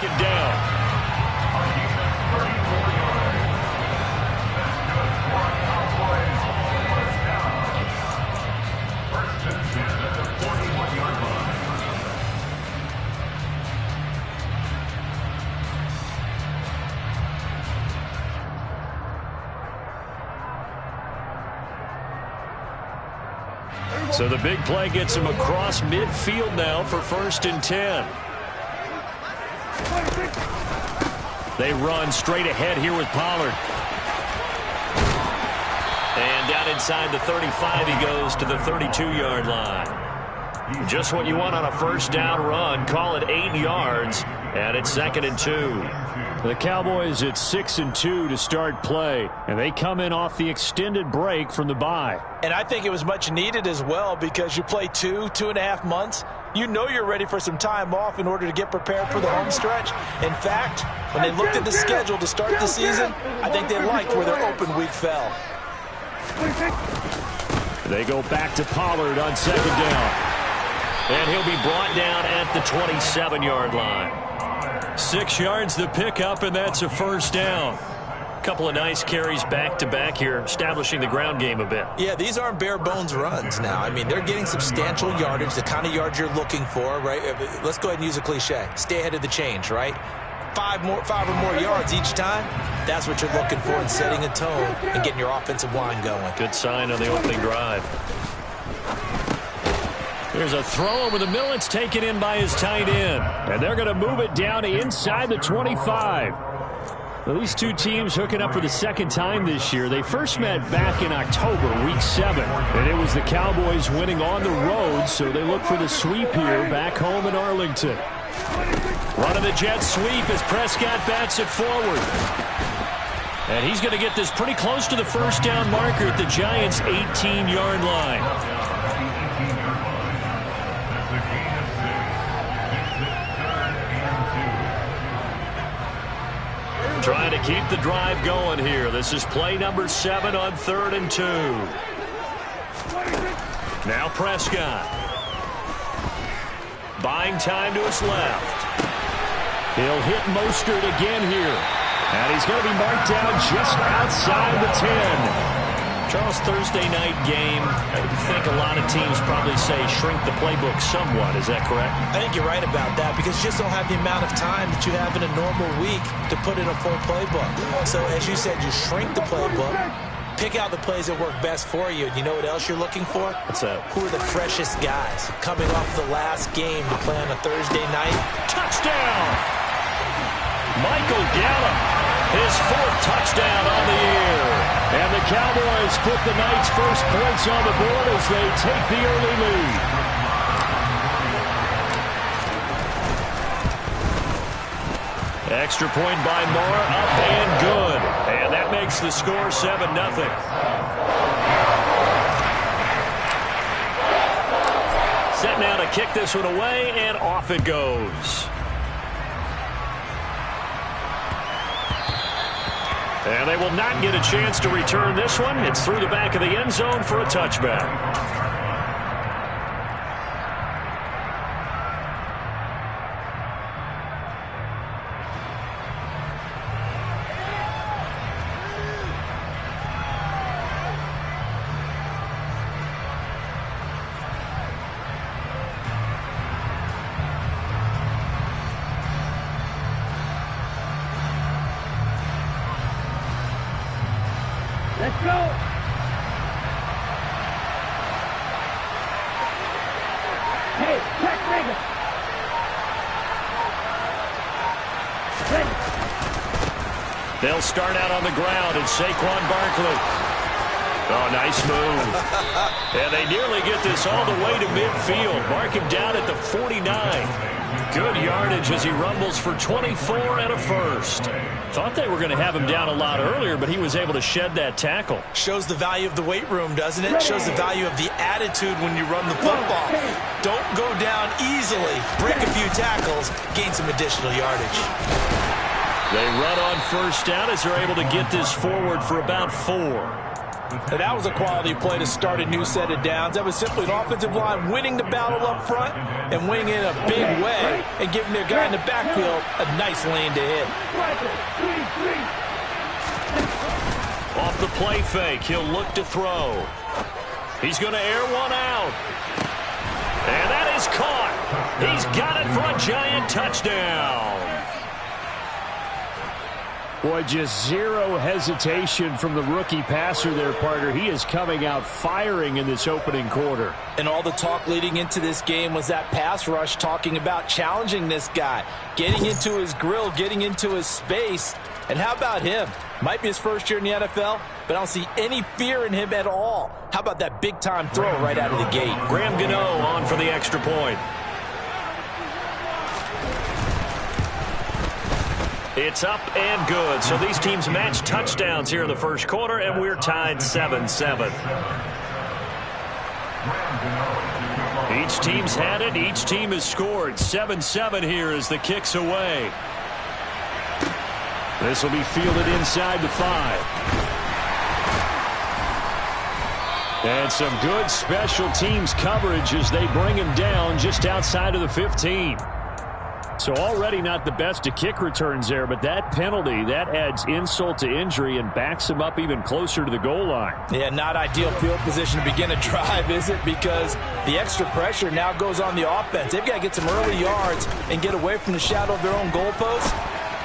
second down. So the big play gets him across midfield now for 1st and 10. They run straight ahead here with Pollard. And down inside the 35 he goes to the 32-yard line. Just what you want on a first down run. Call it 8 yards, and it's 2nd and 2. The Cowboys at 6 and 2 to start play, and they come in off the extended break from the bye. And I think it was much needed as well, because you play 2.5 months. You know you're ready for some time off in order to get prepared for the home stretch. In fact, when they looked at the schedule to start the season, I think they liked where their open week fell. They go back to Pollard on 2nd down. And he'll be brought down at the 27-yard line. 6 yards the pickup, and that's a first down. Couple of nice carries back-to-back here, establishing the ground game a bit. Yeah, these aren't bare-bones runs now. I mean, they're getting substantial yardage, the kind of yards you're looking for, right? Let's go ahead and use a cliche. Stay ahead of the change, right? 5 or more yards each time. That's what you're looking for in setting a tone and getting your offensive line going. Good sign on the opening drive. There's a throw over the middle. It's taken in by his tight end. And they're going to move it down inside the 25. Well, these two teams hooking up for the second time this year. They first met back in October, week 7. And it was the Cowboys winning on the road, so they look for the sweep here back home in Arlington. Running the jet sweep as Prescott bats it forward. And he's going to get this pretty close to the first down marker at the Giants' 18-yard line. Trying to keep the drive going here. This is play number 7 on 3rd and 2. Now Prescott. Buying time to his left. He'll hit Mostert again here. And he's going to be marked down just outside the 10. Charles, Thursday night game, I think a lot of teams probably say shrink the playbook somewhat. Is that correct? I think you're right about that, because you just don't have the amount of time that you have in a normal week to put in a full playbook. So, as you said, you shrink the playbook, pick out the plays that work best for you. And you know what else you're looking for? What's that? Who are the freshest guys coming off the last game to play on a Thursday night? Touchdown! Michael Gallup, his 4th touchdown on the year. And the Cowboys put the night's first points on the board as they take the early lead. Extra point by Moore, up and good. And that makes the score 7-0. Set now to kick this one away, and off it goes. And they will not get a chance to return this one. It's through the back of the end zone for a touchback. Let's go. Hey, check Reagan. Ready. They'll start out on the ground, and Saquon Barkley. Oh, nice move. And they nearly get this all the way to midfield. Mark him down at the 49. Good yardage as he rumbles for 24 and a first. Thought they were going to have him down a lot earlier, but he was able to shed that tackle. Shows the value of the weight room, doesn't it? Shows the value of the attitude when you run the football. Don't go down easily. Break a few tackles. Gain some additional yardage. They run on first down as they're able to get this forward for about 4. And that was a quality play to start a new set of downs. That was simply an offensive line winning the battle up front and winning in a big way and giving their guy in the backfield a nice lane to hit. Off the play fake, he'll look to throw. He's going to air one out. And that is caught. He's got it for a giant touchdown. Boy, just zero hesitation from the rookie passer there, partner. He is coming out firing in this opening quarter. And all the talk leading into this game was that pass rush talking about challenging this guy, getting into his grill, getting into his space. And how about him? Might be his first year in the NFL, but I don't see any fear in him at all. How about that big-time throw right out of the gate? Graham Gano on for the extra point. It's up and good. So these teams match touchdowns here in the first quarter, and we're tied 7-7. Each team's had it. Each team has scored. 7-7 here as the kick's away. This will be fielded inside the 5. And some good special teams coverage as they bring him down just outside of the 15. So already not the best of kick returns there, but that penalty, that adds insult to injury and backs him up even closer to the goal line. Yeah, not ideal field position to begin a drive, is it? Because the extra pressure now goes on the offense. They've got to get some early yards and get away from the shadow of their own goalpost.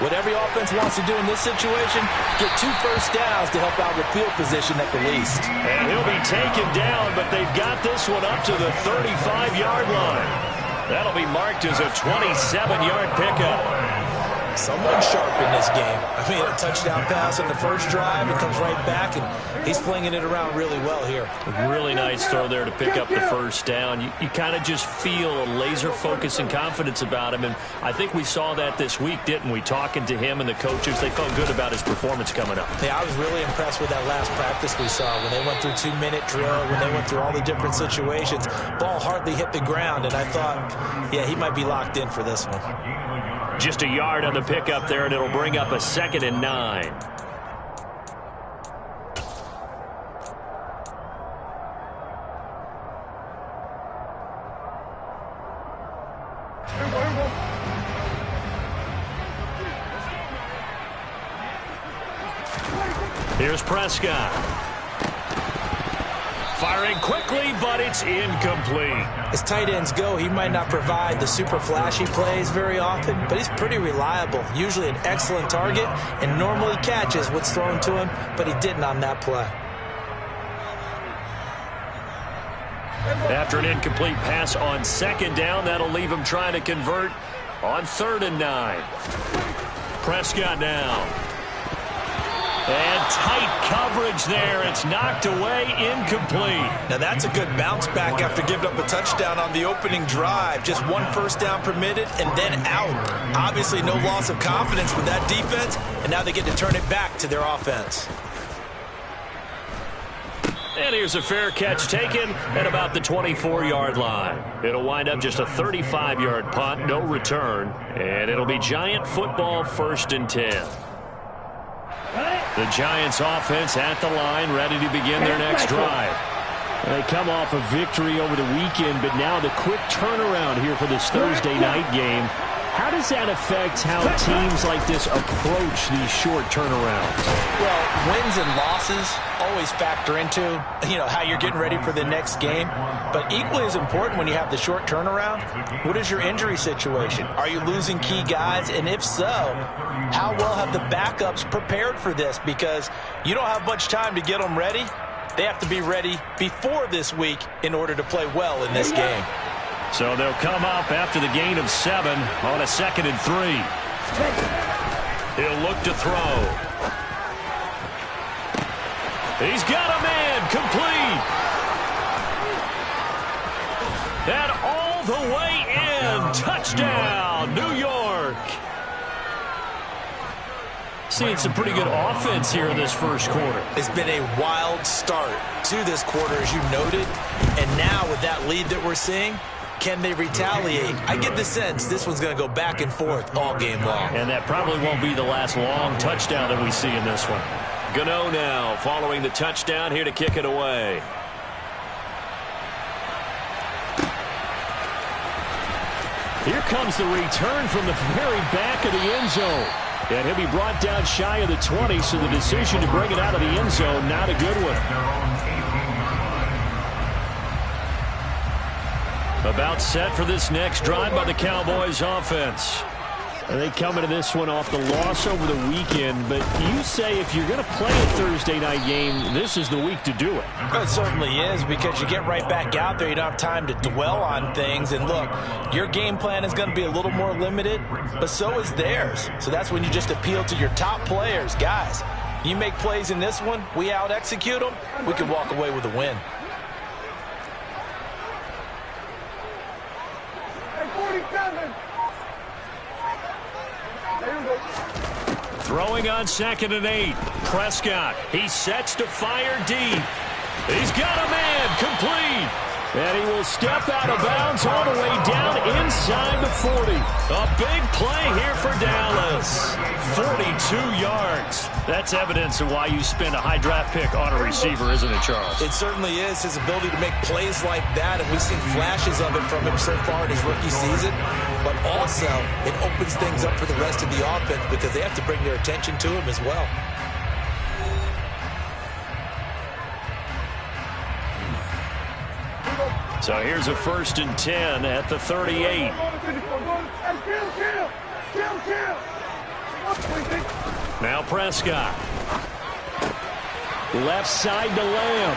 What every offense wants to do in this situation, get 2 first downs to help out with field position at the least. And he'll be taken down, but they've got this one up to the 35-yard line. That'll be marked as a 27-yard pickup. Someone sharp in this game. I mean, a touchdown pass on the first drive. It comes right back, and he's flinging it around really well here. A really nice throw there to pick up the first down. You kind of just feel a laser focus and confidence about him, and I think we saw that this week, didn't we? Talking to him and the coaches, they felt good about his performance coming up. Yeah, I was really impressed with that last practice we saw when they went through 2-minute drill, when they went through all the different situations. Ball hardly hit the ground, and I thought, yeah, he might be locked in for this one. Just a yard on the pickup there, and it'll bring up a 2nd and 9. Here's Prescott. Firing quickly, but it's incomplete. As tight ends go, he might not provide the super flashy plays very often, but he's pretty reliable. Usually an excellent target and normally catches what's thrown to him, but he didn't on that play. After an incomplete pass on 2nd down, that'll leave him trying to convert on 3rd and 9. Prescott now. And tight coverage there. It's knocked away, incomplete. Now that's a good bounce back after giving up a touchdown on the opening drive. Just 1 first down permitted and then out. Obviously no loss of confidence with that defense, and now they get to turn it back to their offense. And here's a fair catch taken at about the 24-yard line. It'll wind up just a 35-yard punt, no return, and it'll be Giant football 1st and 10. The Giants offense at the line, ready to begin their next drive. They come off a victory over the weekend, but now the quick turnaround here for this Thursday night game. How does that affect how teams like this approach these short turnarounds? Well, wins and losses always factor into, how you're getting ready for the next game. But equally as important when you have the short turnaround, what is your injury situation? Are you losing key guys? And if so, how well have the backups prepared for this? Because you don't have much time to get them ready. They have to be ready before this week in order to play well in this game. So they'll come up after the gain of 7 on a 2nd and 3. He'll look to throw. He's got a man, complete. And all the way in. Touchdown, New York. Seeing some pretty good offense here in this first quarter. It's been a wild start to this quarter, as you noted. And now with that lead that we're seeing, can they retaliate? I get the sense this one's going to go back and forth all game long. And that probably won't be the last long touchdown that we see in this one. Gano now following the touchdown here to kick it away. Here comes the return from the very back of the end zone. And he'll be brought down shy of the 20, so the decision to bring it out of the end zone, not a good one. About set for this next drive by the Cowboys offense. And they come into this one off the loss over the weekend, but you say if you're going to play a Thursday night game, this is the week to do it. Well, it certainly is, because you get right back out there. You don't have time to dwell on things. And look, your game plan is going to be a little more limited, but so is theirs. So that's when you just appeal to your top players. Guys, you make plays in this one, we out-execute them, we can walk away with a win. Throwing on 2nd and 8. Prescott. He sets to fire deep. He's got a man. Complete. And he will step out of bounds all the way down inside the 40. A big play here for Dallas. 42 yards. That's evidence of why you spend a high draft pick on a receiver, isn't it, Charles? It certainly is. His ability to make plays like that, and we've seen flashes of it from him so far in his rookie season. But also, it opens things up for the rest of the offense because they have to bring their attention to him as well. So here's a 1st and 10 at the 38. Now Prescott. Left side to Lamb.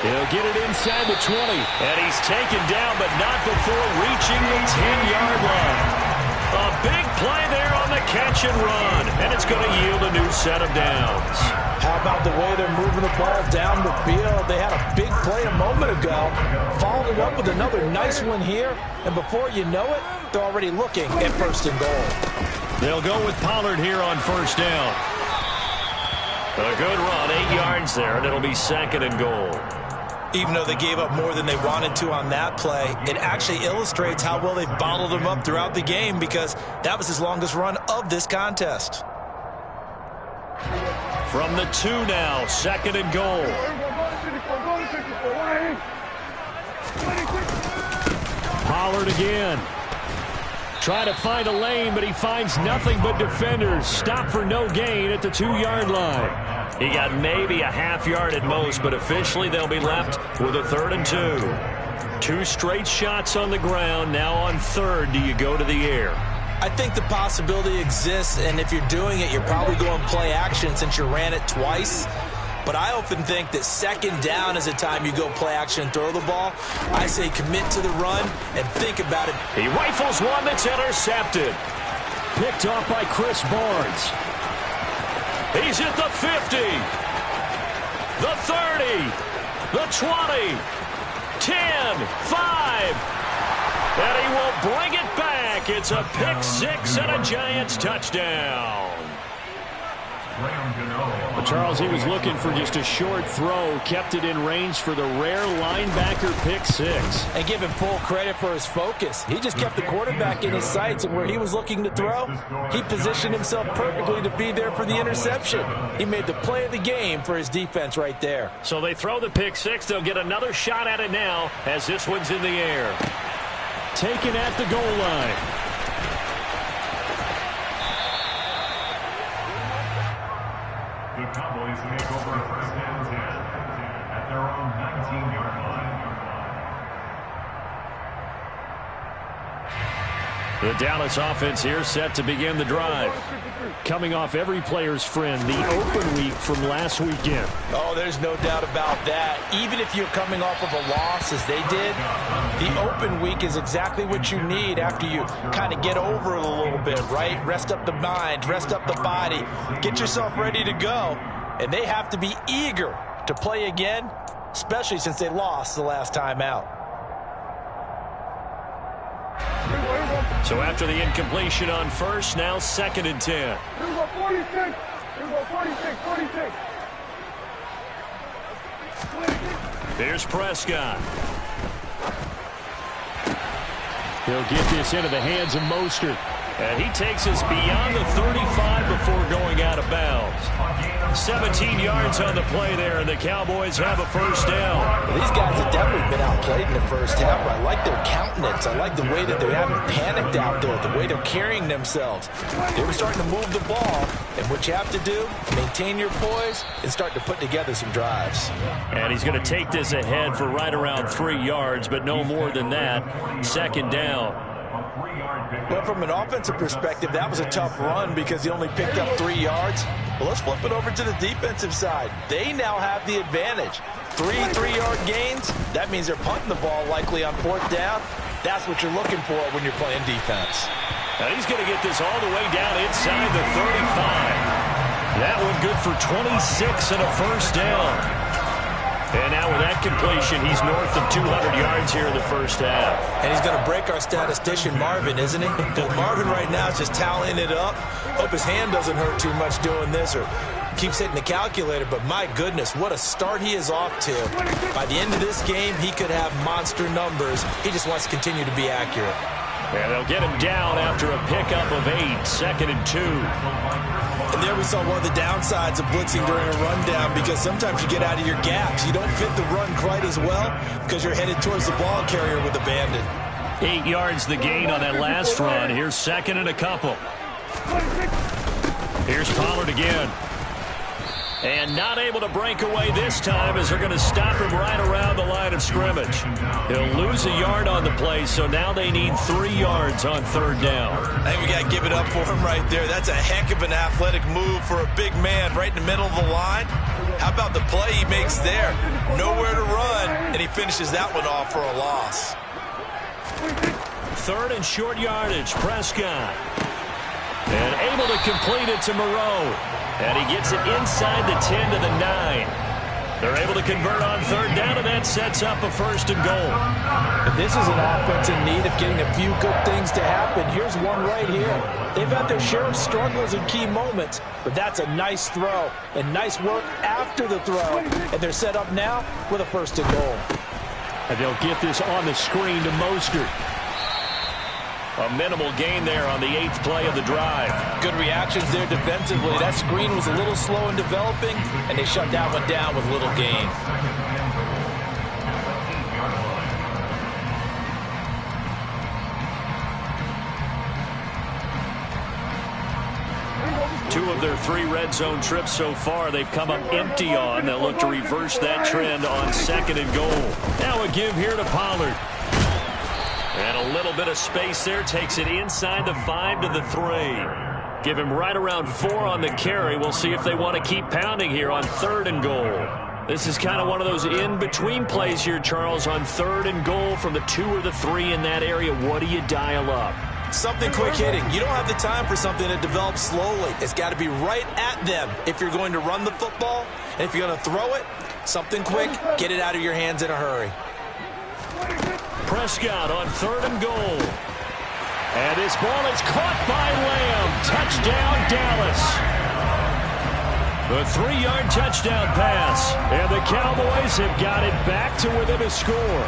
He'll get it inside the 20. And he's taken down, but not before reaching the 10-yard line. A big play there on the catch and run. And it's going to yield a new set of downs. How about the way they're moving the ball down the field? They had a big play a moment ago. Followed it up with another nice one here. And before you know it, they're already looking at 1st and goal. They'll go with Pollard here on 1st down. A good run, 8 yards there, and it'll be 2nd and goal. Even though they gave up more than they wanted to on that play, it actually illustrates how well they bottled him up throughout the game, because that was his longest run of this contest. From the 2 now, 2nd and goal. Pollard again. Try to find a lane, but he finds nothing but defenders. Stop for no gain at the 2-yard line. He got maybe a half yard at most, but officially they'll be left with a 3rd and 2. 2 straight shots on the ground. Now on 3rd, do you go to the air? I think the possibility exists, and if you're doing it, you're probably going play action since you ran it twice. But I often think that 2nd down is a time you go play action and throw the ball. I say commit to the run and think about it. He rifles one that's intercepted. Picked off by Chris Barnes. He's at the 50. The 30. The 20. 10. 5. And he will bring it back. It's a pick 6 and a Giants touchdown. But Charles, he was looking for just a short throw, kept it in range for the rare linebacker pick 6. And give him full credit for his focus. He just kept the quarterback in his sights, and where he was looking to throw, he positioned himself perfectly to be there for the interception. He made the play of the game for his defense right there. So they throw the pick 6. They'll get another shot at it now as this one's in the air. Taken at the goal line. The Cowboys take over 1st and 10 at their own 19-yard line. The Dallas offense here set to begin the drive. Coming off every player's friend, the open week from last weekend. Oh, there's no doubt about that. Even if you're coming off of a loss as they did, the open week is exactly what you need after you kind of get over it a little bit, right? Rest up the mind, rest up the body, get yourself ready to go. And they have to be eager to play again, especially since they lost the last time out. So after the incompletion on 1st, now 2nd and 10. 46. 46. Here's Prescott. He'll get this into the hands of Mostert. And he takes us beyond the 35 before going out of bounds. 17 yards on the play there, and the Cowboys have a first down. Well, these guys have definitely been outplayed in the first half. I like their countenance. I like the way that they haven't panicked out there, the way they're carrying themselves. They were starting to move the ball, and what you have to do, maintain your poise and start to put together some drives. And he's going to take this ahead for right around 3 yards, but no more than that. Second down. Well, from an offensive perspective, that was a tough run because he only picked up 3 yards. Well, let's flip it over to the defensive side. They now have the advantage. 3-3-yard gains, that means they're punting the ball likely on 4th down. That's what you're looking for when you're playing defense. Now he's going to get this all the way down inside the 35. That one good for 26 and a first down. And now with that completion, he's north of 200 yards here in the first half. And he's going to break our statistician Marvin, isn't he? Because Marvin right now is just tallying it up. Hope his hand doesn't hurt too much doing this or keeps hitting the calculator. But my goodness, what a start he is off to. By the end of this game, he could have monster numbers. He just wants to continue to be accurate. And they'll get him down after a pickup of 8, 2nd and 2. And there we saw one of the downsides of blitzing during a rundown because sometimes you get out of your gaps. You don't fit the run quite as well because you're headed towards the ball carrier with abandon. 8 yards the gain on that last run. Here's 2nd and a couple. Here's Pollard again. And not able to break away this time as they're going to stop him right around the line of scrimmage. He'll lose a yard on the play, so now they need 3 yards on 3rd down. I think we got to give it up for him right there. That's a heck of an athletic move for a big man right in the middle of the line. How about the play he makes there? Nowhere to run, and he finishes that one off for a loss. 3rd and short yardage, Prescott. And able to complete it to Moreau. And he gets it inside the 10 to the 9. They're able to convert on 3rd down, and that sets up a 1st and goal. And this is an offense in need of getting a few good things to happen. Here's one right here. They've had their share of struggles in key moments, but that's a nice throw and nice work after the throw. And they're set up now with a 1st and goal. And they'll get this on the screen to Mostert. A minimal gain there on the 8th play of the drive. Good reactions there defensively. That screen was a little slow in developing, and they shut that one down with little gain. Two of their 3 red zone trips so far, they've come up empty on. They'll look to reverse that trend on 2nd and goal. Now a give here to Pollard. And a little bit of space there, takes it inside the 5 to the 3. Give him right around 4 on the carry. We'll see if they want to keep pounding here on 3rd and goal. This is kind of one of those in-between plays here, Charles, on 3rd and goal from the 2 or the 3 in that area. What do you dial up? Something quick hitting. You don't have the time for something that develops slowly. It's got to be right at them if you're going to run the football. And if you're going to throw it, something quick, get it out of your hands in a hurry. Prescott on 3rd and goal. And his ball is caught by Lamb. Touchdown, Dallas. The 3-yard touchdown pass. And the Cowboys have got it back to within a score.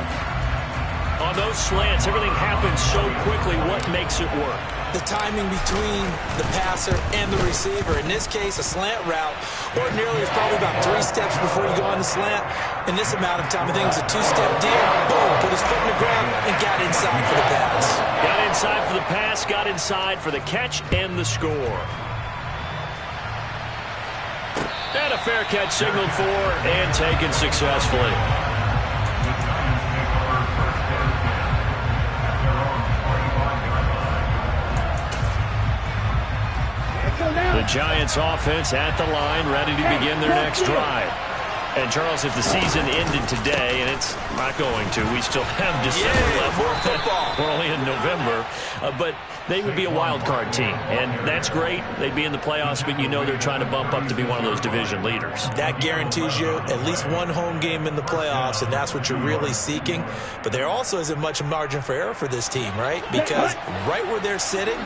On those slants, everything happens so quickly. What makes it work? The timing between the passer and the receiver. In this case, a slant route ordinarily is probably about 3 steps before you go on the slant. In this amount of time, I think it's a 2-step deal. Boom, put his foot in the ground and got inside for the pass. Got inside for the pass, got inside for the catch and the score. And a fair catch signaled for and taken successfully. The Giants offense at the line, ready to begin their next drive. And, Charles, if the season ended today, and it's not going to, we still have December left. We're only in November. But they would be a wild card team, and that's great. They'd be in the playoffs, but you know they're trying to bump up to be one of those division leaders. That guarantees you at least one home game in the playoffs, and that's what you're really seeking. But there also isn't much margin for error for this team, right? Because right where they're sitting,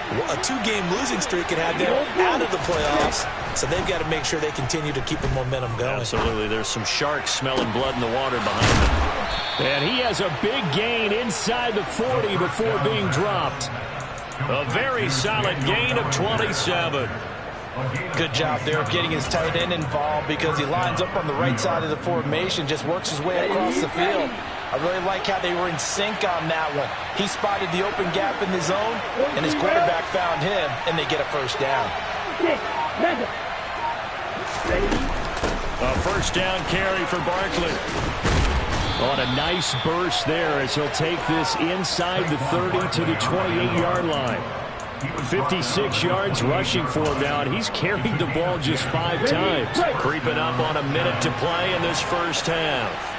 a 2-game losing streak could have them out of the playoffs, so they've got to make sure they continue to keep the momentum going. Absolutely. There's some sharks smelling blood in the water behind them. And he has a big gain inside the 40 before being dropped. A very solid gain of 27. Good job there of getting his tight end involved because he lines up on the right side of the formation, just works his way across the field. I really like how they were in sync on that one. He spotted the open gap in the zone, and his quarterback found him, and they get a first down. A first down carry for Barkley. On a nice burst there as he'll take this inside the 30 to the 28-yard line. 56 yards rushing for him now, and he's carried the ball just 5 times. Creeping up on a minute to play in this first half.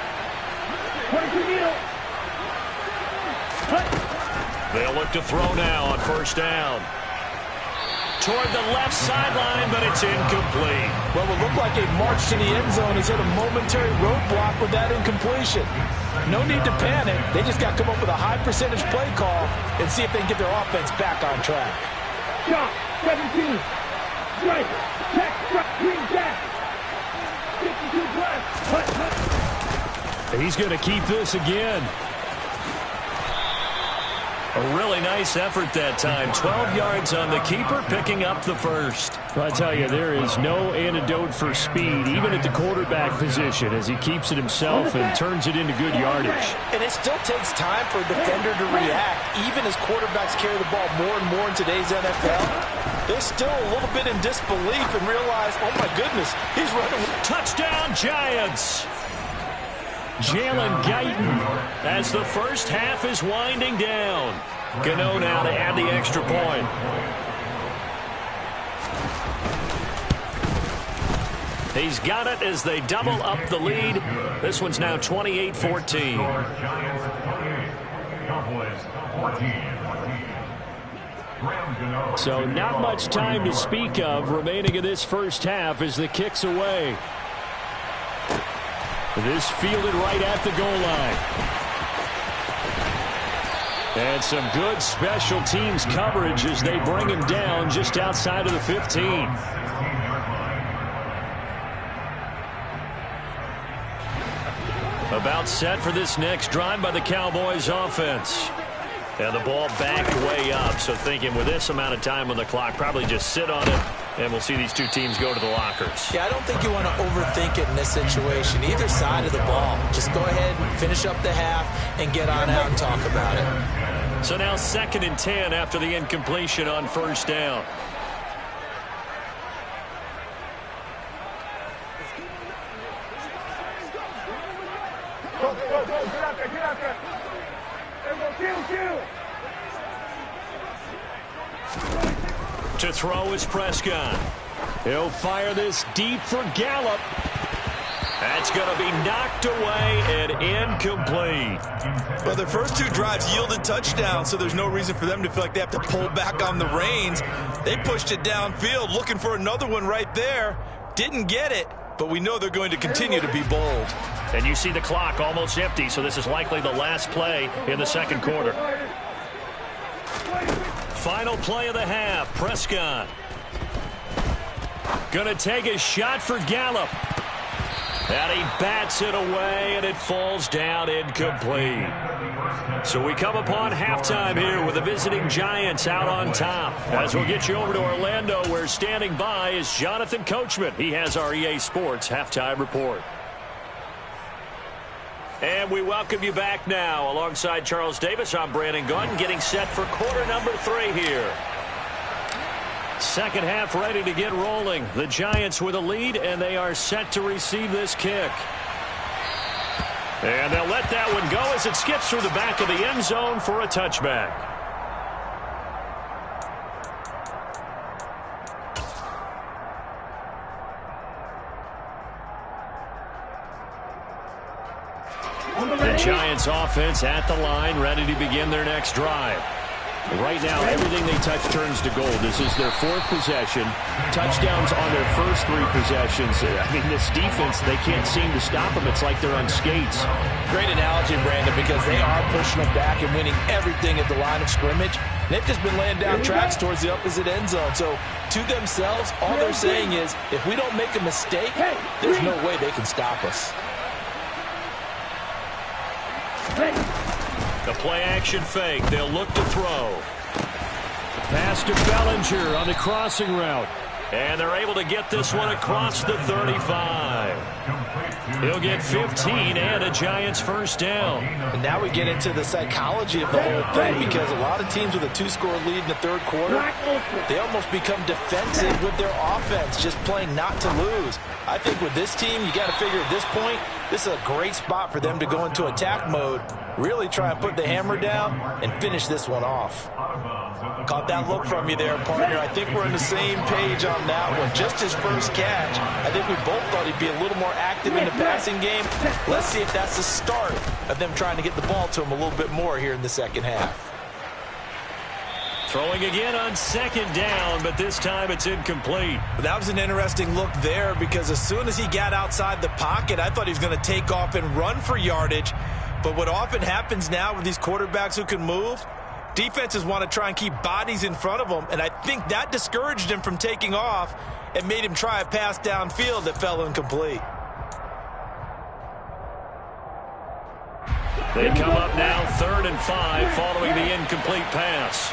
They'll look to throw now on first down. Toward the left sideline, but it's incomplete. Well, it looked like a march to the end zone has hit a momentary roadblock with that incompletion. No need to panic. They just got to come up with a high percentage play call and see if they can get their offense back on track. Shot, 17. Right. Check, green jack. 52 left. He's going to keep this again. A really nice effort that time. 12 yards on the keeper, picking up the first. I tell you, there is no antidote for speed, even at the quarterback position, as he keeps it himself and turns it into good yardage. And it still takes time for a defender to react, even as quarterbacks carry the ball more and more in today's NFL. They're still a little bit in disbelief and realize, oh my goodness, he's running. Touchdown, Giants! Jalen Guyton As the first half is winding down. Gano now to add the extra point. He's got it as they double up the lead. This one's now 28-14. Giants 28, Cowboys 14. So not much time to speak of remaining in this first half as the kick's away. This fielded right at the goal line. And some good special teams coverage as they bring him down just outside of the 15. About set for this next drive by the Cowboys offense. And the ball backed way up, so thinking with this amount of time on the clock, probably just sit on it, and we'll see these two teams go to the lockers. Yeah, I don't think you want to overthink it in this situation. Either side of the ball. Just go ahead and finish up the half and get on out and talk about it. So now 2nd and 10 after the incompletion on first down. Go, get out there. Kill. To throw is Prescott. He'll fire this deep for Gallup. That's going to be knocked away and incomplete. Well, their first 2 drives yielded touchdowns, so there's no reason for them to feel like they have to pull back on the reins. They pushed it downfield, looking for another one right there. Didn't get it, but we know they're going to continue to be bold. And you see the clock almost empty, so this is likely the last play in the second quarter. Final play of the half, Prescott. Going to take a shot for Gallup. And he bats it away, and it falls down incomplete. So we come upon halftime here with the visiting Giants out on top. As we'll get you over to Orlando, where standing by is Jonathan Coachman. He has our EA Sports halftime report. And we welcome you back now. Alongside Charles Davis, I'm Brandon Gunn, getting set for quarter number 3 here. Second half ready to get rolling. The Giants with a lead, and they are set to receive this kick. And they'll let that one go as it skips through the back of the end zone for a touchback. The Giants offense at the line, ready to begin their next drive. Right now, everything they touch turns to gold. This is their 4th possession. Touchdowns on their first 3 possessions. I mean, this defense, they can't seem to stop them. It's like they're on skates. Great analogy, Brandon, because they are pushing them back and winning everything at the line of scrimmage. They've just been laying down tracks towards the opposite end zone. So, to themselves, all they're saying is, if we don't make a mistake, there's no way they can stop us. The play-action fake. They'll look to throw. Pass to Bellinger on the crossing route. And they're able to get this one across the 35. He'll get 15 and a Giants first down. And now we get into the psychology of the whole thing, because a lot of teams with a 2-score lead in the third quarter, they almost become defensive with their offense, just playing not to lose. I think with this team, you got to figure at this point, this is a great spot for them to go into attack mode, really try and put the hammer down and finish this one off. Caught that look from you there, partner. I think we're on the same page on that one. Just his first catch, I think we both thought he'd be a little more active in the passing game. Let's see if that's the start of them trying to get the ball to him a little bit more here in the second half. Throwing again on second down, but this time it's incomplete. That was an interesting look there, because as soon as he got outside the pocket, I thought he was going to take off and run for yardage. But what often happens now with these quarterbacks who can move, defenses want to try and keep bodies in front of them, and I think that discouraged him from taking off and made him try a pass downfield that fell incomplete. They come up now 3rd and 5 following the incomplete pass.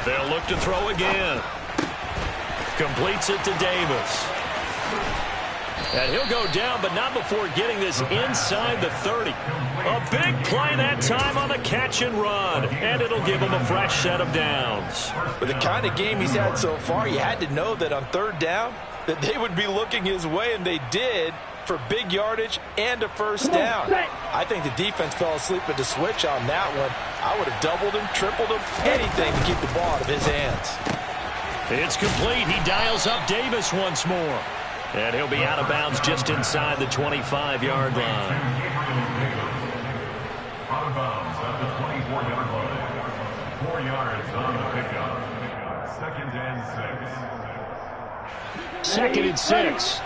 They'll look to throw again. Completes it to Davis. And he'll go down, but not before getting this inside the 30. A big play that time on the catch and run. And it'll give him a fresh set of downs. With the kind of game he's had so far, you had to know that on 3rd down, that they would be looking his way, and they did, for big yardage and a first down. I think the defense fell asleep at the switch on that one. I would have doubled him, tripled him, anything to keep the ball out of his hands. It's complete. He dials up Davis once more. And he'll be out of bounds just inside the 25-yard line. Out of bounds at the 24-yard line. 4 yards on the pickup. 2nd and 6. 2nd and 6.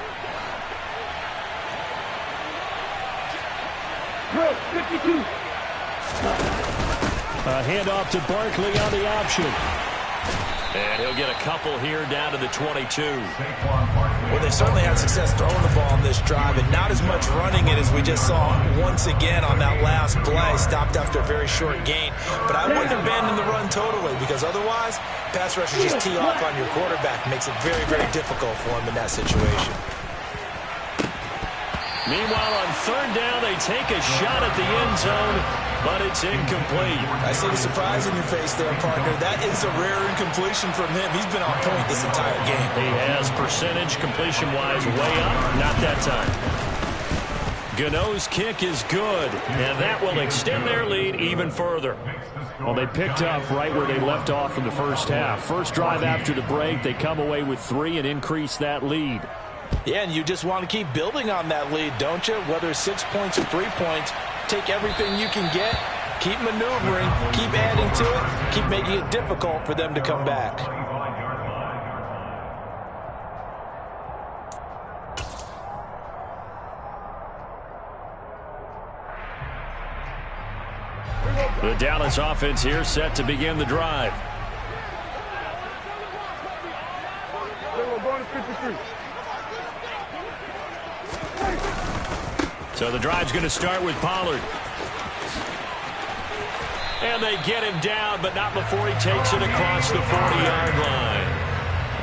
A handoff to Barkley on the option. And he'll get a couple here down to the 22. Well, they certainly had success throwing the ball on this drive, and not as much running it as we just saw once again on that last play. Stopped after a very short gain. But I wouldn't abandon the run totally, because otherwise, pass rushers just tee off on your quarterback. Makes it very, very difficult for him in that situation. Meanwhile, on 3rd down, they take a shot at the end zone, but it's incomplete. I see the surprise in your face there, partner. That is a rare incompletion from him. He's been on point this entire game. He has percentage completion-wise way up. Not that time. Gano's kick is good, and that will extend their lead even further. Well, they picked up right where they left off in the first half. First drive after the break, they come away with 3 and increase that lead. Yeah, and you just want to keep building on that lead, don't you? Whether it's 6 points or 3 points, take everything you can get, keep maneuvering, keep adding to it, keep making it difficult for them to come back. The Dallas offense here set to begin the drive. So the drive's going to start with Pollard. And they get him down, but not before he takes it across the 40-yard line.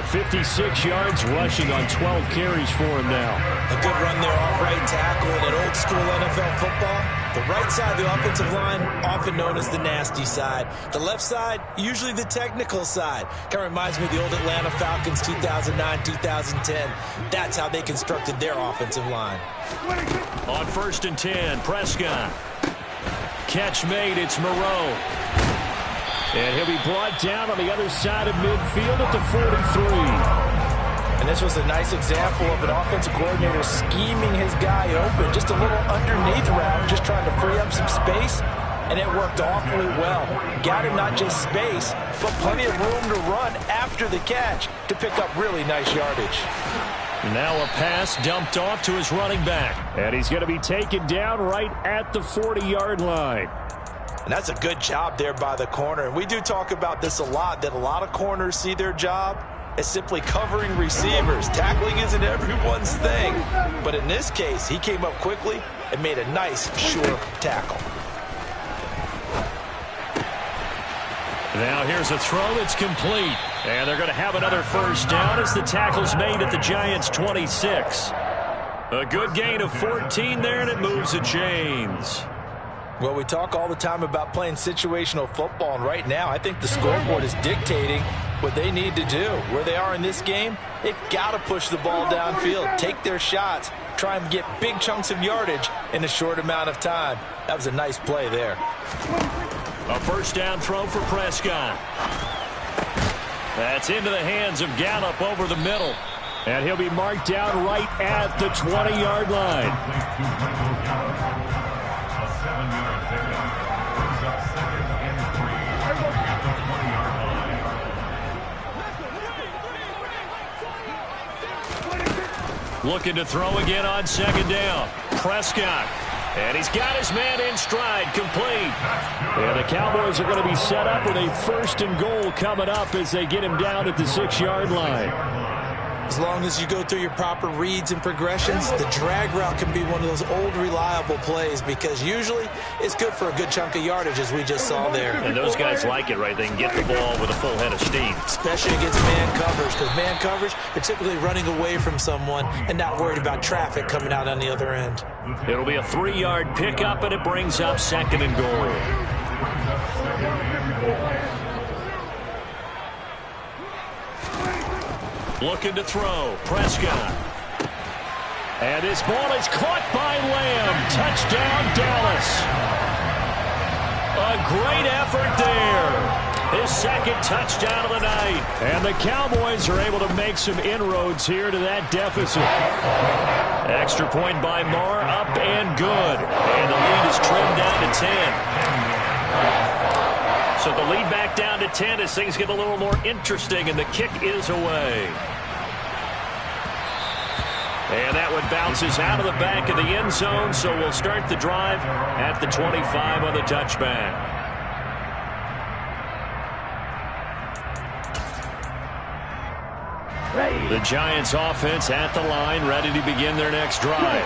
56 yards rushing on 12 carries for him now. A good run there off right tackle in an old-school NFL football. The right side of the offensive line, often known as the nasty side. The left side, usually the technical side. Kind of reminds me of the old Atlanta Falcons 2009, 2010. That's how they constructed their offensive line. On 1st and 10, Prescott. Catch made, it's Moreau. And he'll be brought down on the other side of midfield at the 43. And this was a nice example of an offensive coordinator scheming his guy open. Just a little underneath route, just trying to free up some space. And it worked awfully well. Got him not just space, but plenty of room to run after the catch to pick up really nice yardage. Now a pass dumped off to his running back. And he's going to be taken down right at the 40-yard line. And that's a good job there by the corner. And we do talk about this a lot, that a lot of corners see their job as simply covering receivers. Tackling isn't everyone's thing. But in this case, he came up quickly and made a nice, sure tackle. Now here's a throw that's complete. And they're going to have another first down as the tackle's made at the Giants' 26. A good gain of 14 there, and it moves the chains. Well, we talk all the time about playing situational football, and right now I think the scoreboard is dictating what they need to do. Where they are in this game, they've got to push the ball downfield, take their shots, try and get big chunks of yardage in a short amount of time. That was a nice play there. A first down throw for Prescott. That's into the hands of Gallup over the middle. And he'll be marked down right at the 20-yard line. A 7-yard pickup. Brings up 2nd and 3 at the 20-yard line. Looking to throw again on second down. Prescott. And he's got his man in stride, complete. And the Cowboys are going to be set up with a 1st and goal coming up as they get him down at the 6-yard line. As long as you go through your proper reads and progressions, the drag route can be one of those old reliable plays because usually it's good for a good chunk of yardage, as we just saw there. And those guys like it, right? They can get the ball with a full head of steam. Especially against man coverage, because man coverage, you're typically running away from someone and not worried about traffic coming out on the other end. It'll be a 3-yard pickup, and it brings up 2nd and goal. Looking to throw. Prescott. And this ball is caught by Lamb. Touchdown, Dallas. A great effort there. His 2nd touchdown of the night. And the Cowboys are able to make some inroads here to that deficit. Extra point by Marr, up and good. And the lead is trimmed down to 10. So the lead back down to 10 as things get a little more interesting, and the kick is away. And that one bounces out of the back of the end zone, so we'll start the drive at the 25 on the touchback. The Giants offense at the line, ready to begin their next drive.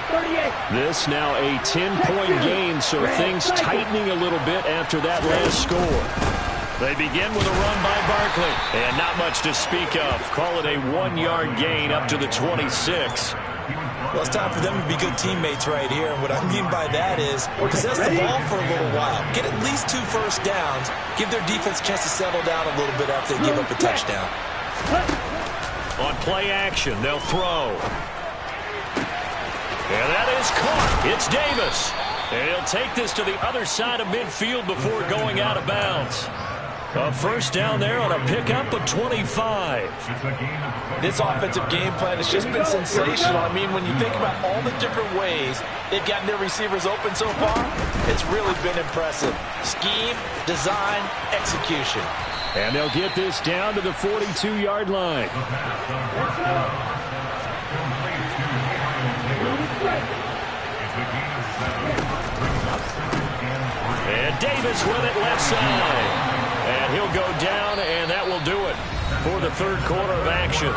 This now a 10-point game, so things tightening a little bit after that last score. They begin with a run by Barkley, and not much to speak of. Call it a 1-yard gain up to the 26. Well, it's time for them to be good teammates right here. And what I mean by that is possess the ball for a little while. Get at least 2 first downs. Give their defense a chance to settle down a little bit after they give up a touchdown. On play action, they'll throw. And that is caught. It's Davis. And he'll take this to the other side of midfield before going out of bounds. A first down there on a pickup of 25. This offensive game plan has just been sensational. I mean, when you think about all the different ways they've gotten their receivers open so far, it's really been impressive. Scheme, design, execution. And they'll get this down to the 42-yard line. And Davis with it left side. And he'll go down, and that will do it for the 3rd quarter of action.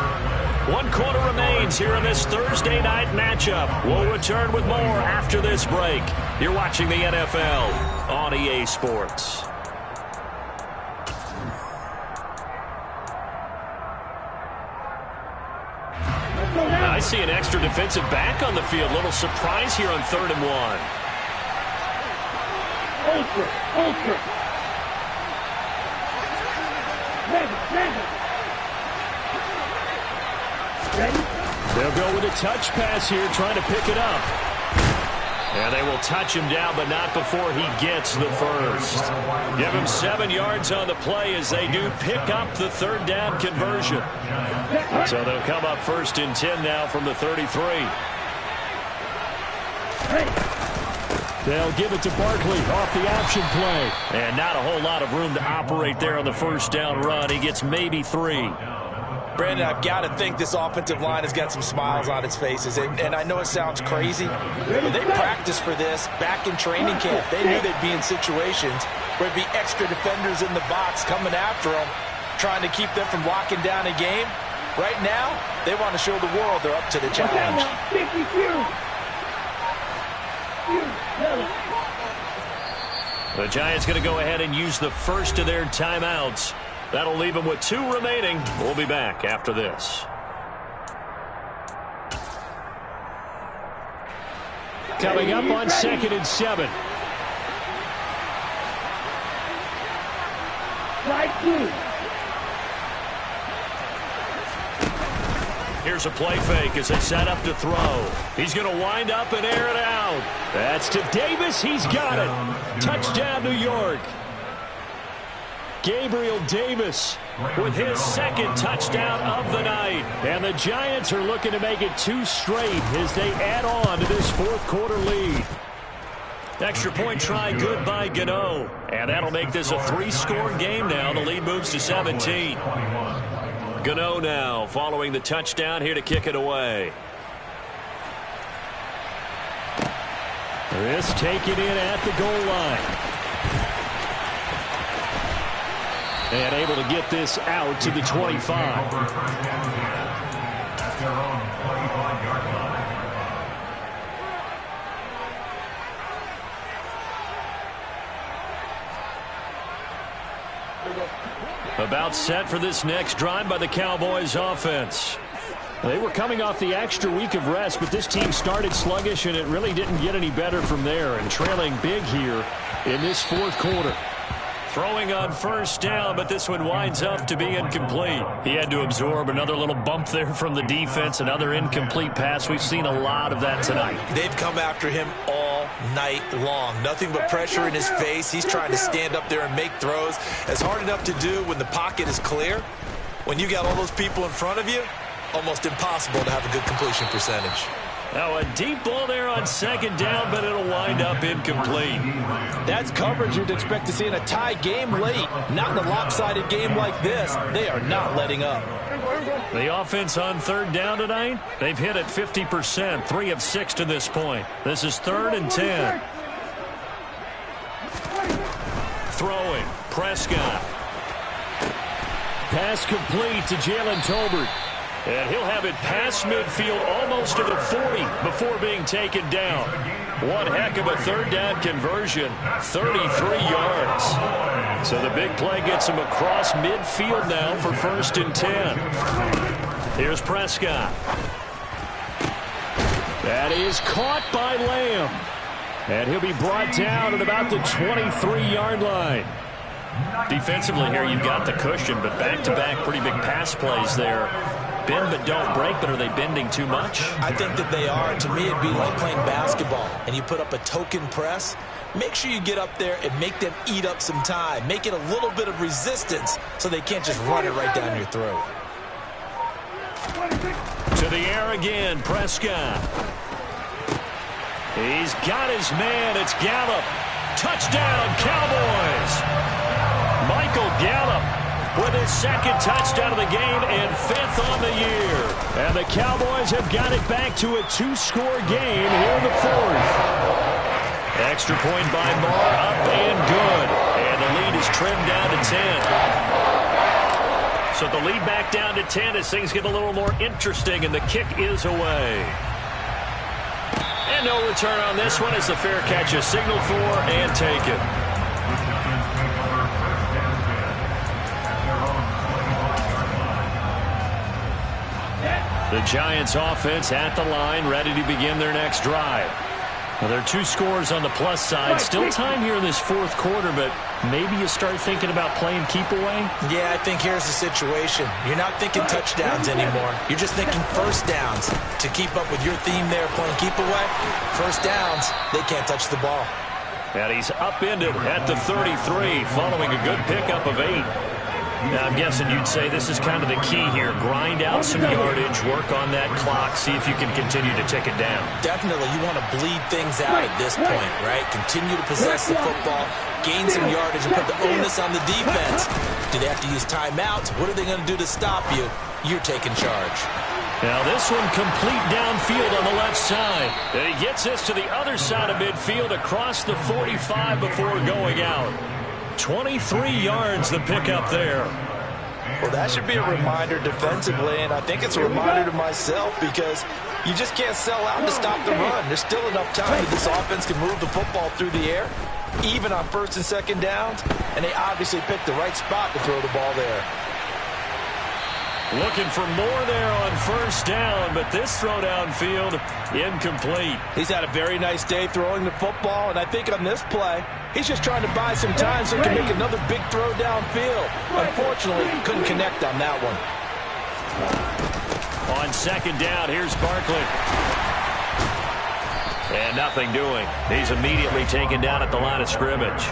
1 quarter remains here in this Thursday night matchup. We'll return with more after this break. You're watching the NFL on EA Sports. I see an extra defensive back on the field. Little surprise here on 3rd and 1. Ultra. Ready? They'll go with a touch pass here, trying to pick it up. And they will touch him down, but not before he gets the first. Give him 7 yards on the play as they do pick up the 3rd down conversion. So they'll come up 1st and 10 now from the 33. They'll give it to Barkley off the option play. And not a whole lot of room to operate there on the first down run. He gets maybe 3. Brandon, I've got to think this offensive line has got some smiles on its faces. And I know it sounds crazy, but they practiced for this back in training camp. They knew they'd be in situations where there'd be extra defenders in the box coming after them, trying to keep them from locking down a game. Right now, they want to show the world they're up to the challenge. The Giants going to go ahead and use the first of their timeouts. That'll leave them with 2 remaining. We'll be back after this. Coming up on 2nd and 7. Here's a play fake as they set up to throw. He's going to wind up and air it out. That's to Davis. He's got it. Touchdown, New York. Gabriel Davis with his 2nd touchdown of the night. And the Giants are looking to make it 2 straight as they add on to this 4th quarter lead. Extra point try good by Gano. And that'll make this a 3-score game now. The lead moves to 17. Gano now following the touchdown here to kick it away. This taken in at the goal line. And able to get this out to the 25. About set for this next drive by the Cowboys offense. They were coming off the extra week of rest, but this team started sluggish, and it really didn't get any better from there, and trailing big here in this 4th quarter. Throwing on 1st down, but this one winds up to be incomplete. He had to absorb another little bump there from the defense, another incomplete pass. We've seen a lot of that tonight. They've come after him all night long. Nothing but pressure in his face. He's trying to stand up there and make throws. It's hard enough to do when the pocket is clear. When you got all those people in front of you, almost impossible to have a good completion percentage. Now a deep ball there on 2nd down, but it'll wind up incomplete. That's coverage you'd expect to see in a tie game late. Not in a lopsided game like this. They are not letting up. The offense on 3rd down tonight, they've hit at 50%, 3 of 6 to this point. This is 3rd and 10. Throwing, Prescott. Pass complete to Jalen Tolbert. And he'll have it past midfield almost to the 40 before being taken down. One heck of a 3rd down conversion, 33 yards. So the big play gets him across midfield now for 1st and 10. Here's Prescott. That is caught by Lamb. And he'll be brought down at about the 23-yard line. Defensively here, you've got the cushion, but back-to-back pretty big pass plays there. Bend but don't break, but are they bending too much? I think that they are. To me, it'd be like playing basketball, and you put up a token press. Make sure you get up there and make them eat up some time. Make it a little bit of resistance so they can't just run it right down your throat. To the air again, Prescott. He's got his man. It's Gallup. Touchdown, Cowboys. Michael Gallup with his 2nd touchdown of the game and 5th on the year. And the Cowboys have got it back to a 2-score game here in the 4th. Extra point by Moore, up and good. And the lead is trimmed down to 10. So the lead back down to 10 as things get a little more interesting, and the kick is away. And no return on this one as the fair catch is signaled for and taken. The Giants offense at the line, ready to begin their next drive. Well, there are 2 scores on the plus side. Still time here in this 4th quarter, but maybe you start thinking about playing keep away? Yeah, I think here's the situation. You're not thinking touchdowns anymore. You're just thinking 1st downs. To keep up with your theme there, playing keep away, 1st downs, they can't touch the ball. And he's upended at the 33 following a good pickup of 8. Now, I'm guessing you'd say this is kind of the key here. Grind out some yardage, work on that clock, see if you can continue to tick it down. Definitely. You want to bleed things out at this point, right? Continue to possess the football, gain some yardage, and put the onus on the defense. Do they have to use timeouts? What are they going to do to stop you? You're taking charge. Now this one complete downfield on the left side. And he gets this to the other side of midfield across the 45 before going out. 23 yards the pickup there. Well, that should be a reminder defensively, and I think it's a reminder to myself because you just can't sell out to stop the run. There's still enough time that this offense can move the football through the air, even on first and second downs, and they obviously picked the right spot to throw the ball there. Looking for more there on first down, but this throw downfield incomplete. He's had a very nice day throwing the football, and I think on this play, he's just trying to buy some time so he can make another big throw downfield. Unfortunately, couldn't connect on that one. On second down, here's Barkley. And nothing doing. He's immediately taken down at the line of scrimmage.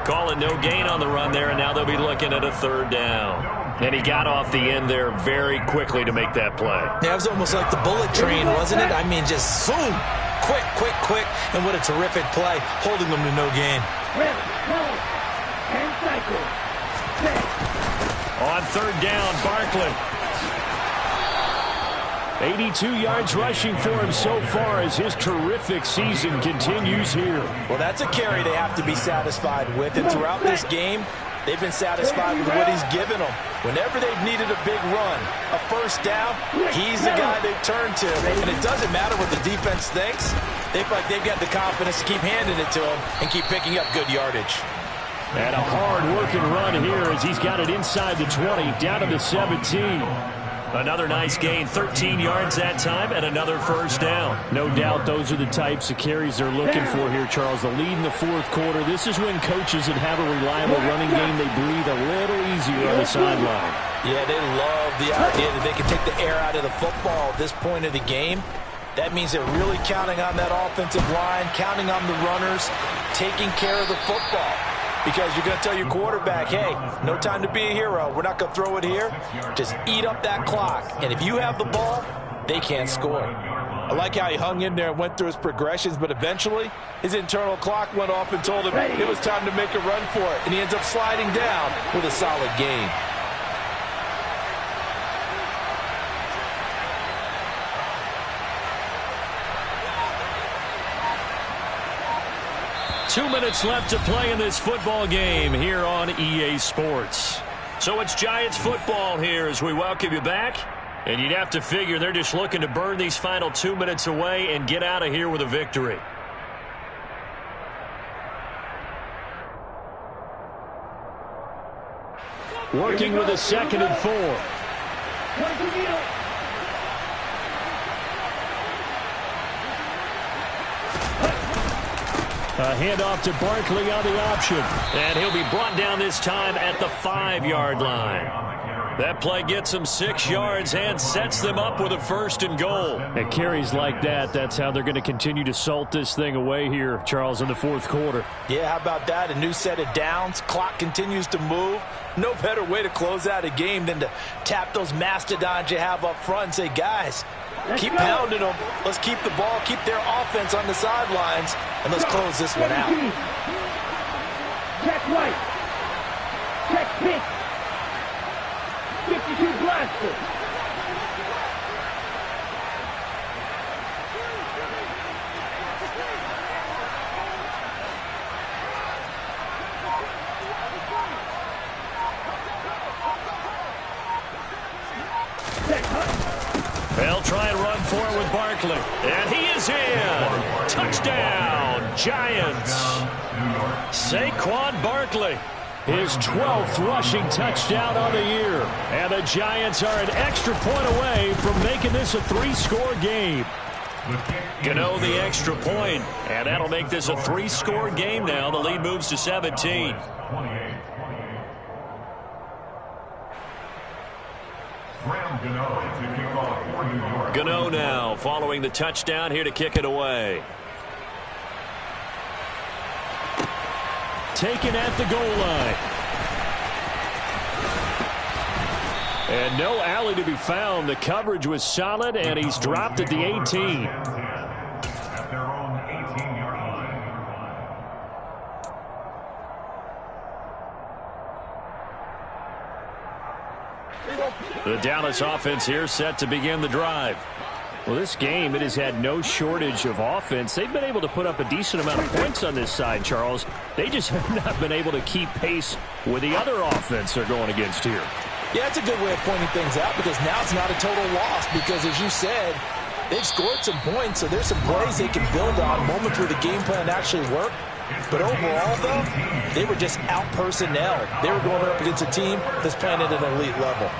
Calling no gain on the run there, and now they'll be looking at a third down. And he got off the end there very quickly to make that play. Yeah, it was almost like the bullet train, wasn't it? I mean, just zoom. Quick, quick, quick. And what a terrific play, holding them to no gain. On third down, Barkley. 82 yards rushing for him so far as his terrific season continues here. Well, that's a carry they have to be satisfied with. And throughout this game, they've been satisfied with what he's given them. Whenever they've needed a big run, a first down, he's the guy they've turned to. And it doesn't matter what the defense thinks. They feel like they've got the confidence to keep handing it to him and keep picking up good yardage. And a hard-working run here as he's got it inside the 20, down to the 17. Another nice gain, 13 yards that time, and another first down. No doubt those are the types of carries they're looking for here, Charles. The lead in the fourth quarter. This is when coaches that have a reliable running game, they breathe a little easier on the sideline. Yeah, they love the idea that they can take the air out of the football at this point of the game. That means they're really counting on that offensive line, counting on the runners, taking care of the football. Because you're going to tell your quarterback, hey, no time to be a hero. We're not going to throw it here. Just eat up that clock. And if you have the ball, they can't score. I like how he hung in there and went through his progressions, but eventually his internal clock went off and told him it was time to make a run for it. And he ends up sliding down with a solid gain. Two minutes left to play in this football game here on EA Sports. So it's Giants football here as we welcome you back. And you'd have to figure they're just looking to burn these final 2 minutes away and get out of here with a victory. Working with a 2nd and 4. A handoff to Barkley on the option. And he'll be brought down this time at the 5-yard line. That play gets them 6 yards and sets them up with a 1st and goal. And carries like that, that's how they're going to continue to salt this thing away here, Charles, in the fourth quarter. Yeah, how about that? A new set of downs. Clock continues to move. No better way to close out a game than to tap those mastodons you have up front and say, guys, keep pounding them. Let's keep the ball, keep their offense on the sidelines, and let's close this one out. Check white. Check pink. 52 blaster. They'll try and run for it with Barkley. And he is in. Touchdown, Giants. Saquon Barkley, his 12th rushing touchdown on the year. And the Giants are an extra point away from making this a 3-score game. Gano the extra point, and that'll make this a 3-score game now. The lead moves to 17. Gano now following the touchdown here to kick it away. Taken at the goal line. And no alley to be found. The coverage was solid, and he's dropped at the 18. At their own 18-yard line. The Dallas offense here set to begin the drive. Well, this game, it has had no shortage of offense. They've been able to put up a decent amount of points on this side, Charles. They just have not been able to keep pace with the other offense they're going against here. Yeah, that's a good way of pointing things out because now it's not a total loss because, as you said, they've scored some points, so there's some plays they can build on, moments where the game plan actually worked. But overall, though, they were just out-personnel. They were going up against a team that's playing at an elite level.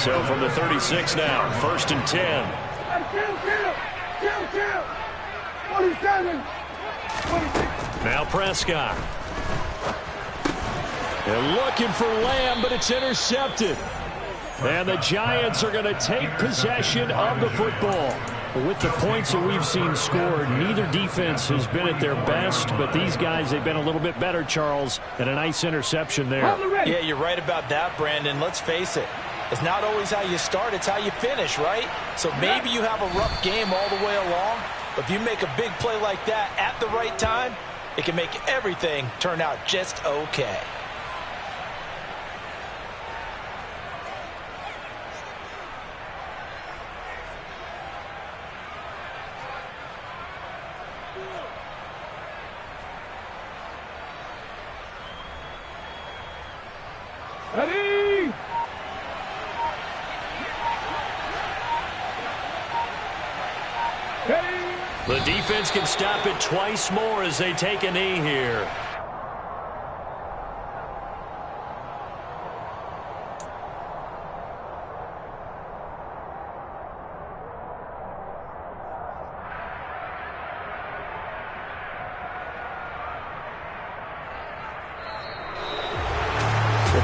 So from the 36 now, 1st and 10. Chill. 47. 26. Now Prescott. They're looking for Lamb, but it's intercepted. And the Giants are going to take possession of the football. With the points that we've seen scored, neither defense has been at their best, but these guys, they've been a little bit better, Charles, and a nice interception there. Yeah, you're right about that, Brandon. Let's face it. It's not always how you start, it's how you finish, right? So maybe you have a rough game all the way along, but if you make a big play like that at the right time, it can make everything turn out just okay. Ready? The defense can stop it twice more as they take a knee here.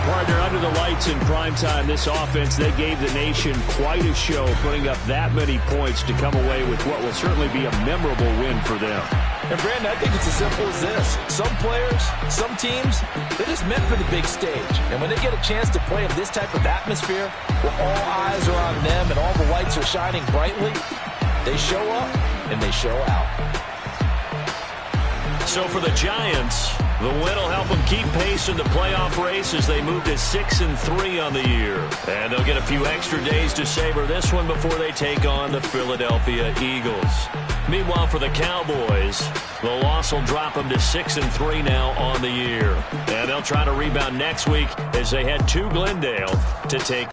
Partner, under the lights in primetime, this offense, they gave the nation quite a show, putting up that many points to come away with what will certainly be a memorable win for them. And, Brandon, I think it's as simple as this. Some players, some teams, they're just meant for the big stage. And when they get a chance to play in this type of atmosphere, where all eyes are on them and all the lights are shining brightly, they show up and they show out. So for the Giants, the win will help them keep pace in the playoff race as they move to 6-3 on the year. And they'll get a few extra days to savor this one before they take on the Philadelphia Eagles. Meanwhile, for the Cowboys, the loss will drop them to 6-3 now on the year. And they'll try to rebound next week as they head to Glendale to take